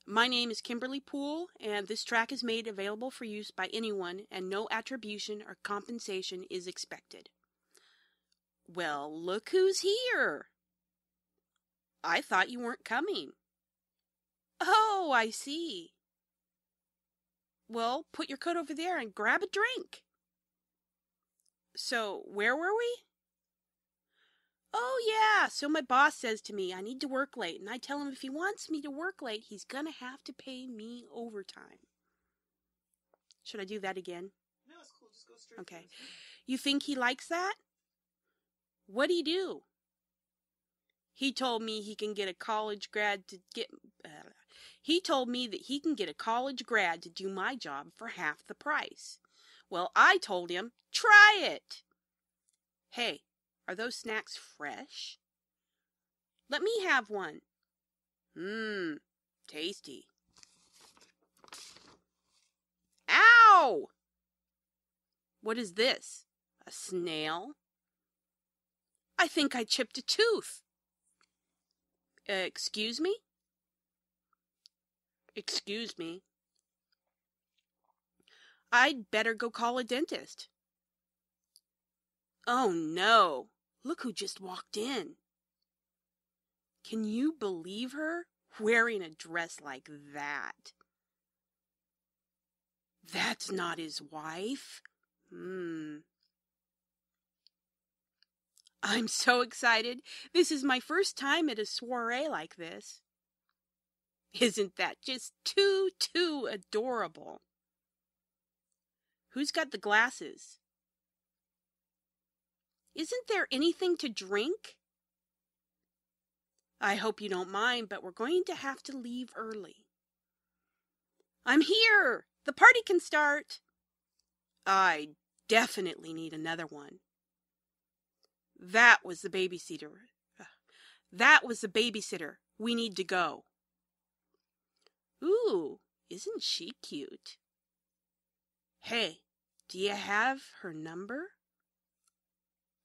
My name is Kimberly Poole, and this track is made available for use by anyone, and no attribution or compensation is expected. Well, look who's here! I thought you weren't coming. Oh, I see. Well, put your coat over there and grab a drink. So, where were we? Oh, yeah, so my boss says to me I need to work late, and I tell him if he wants me to work late, he's gonna have to pay me overtime. Should I do that again? No, it's cool. Just go straight. Okay. You think he likes that? What'd he do? He told me he can get a college grad to get... he told me that he can get a college grad to do my job for half the price. Well, I told him, try it! Hey, are those snacks fresh? Let me have one. Tasty. Ow! What is this? A snail? I think I chipped a tooth. Excuse me? Excuse me. I'd better go call a dentist. Oh no, look who just walked in. Can you believe her wearing a dress like that? That's not his wife. I'm so excited. This is my first time at a soiree like this. Isn't that just too adorable? Who's got the glasses? Isn't there anything to drink? I hope you don't mind, but we're going to have to leave early. I'm here! The party can start! I definitely need another one. That was the babysitter. We need to go. Ooh, isn't she cute? Hey, do you have her number?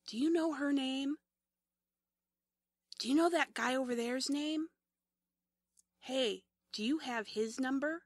Do you know her name? Do you know that guy over there's name? Hey, do you have his number?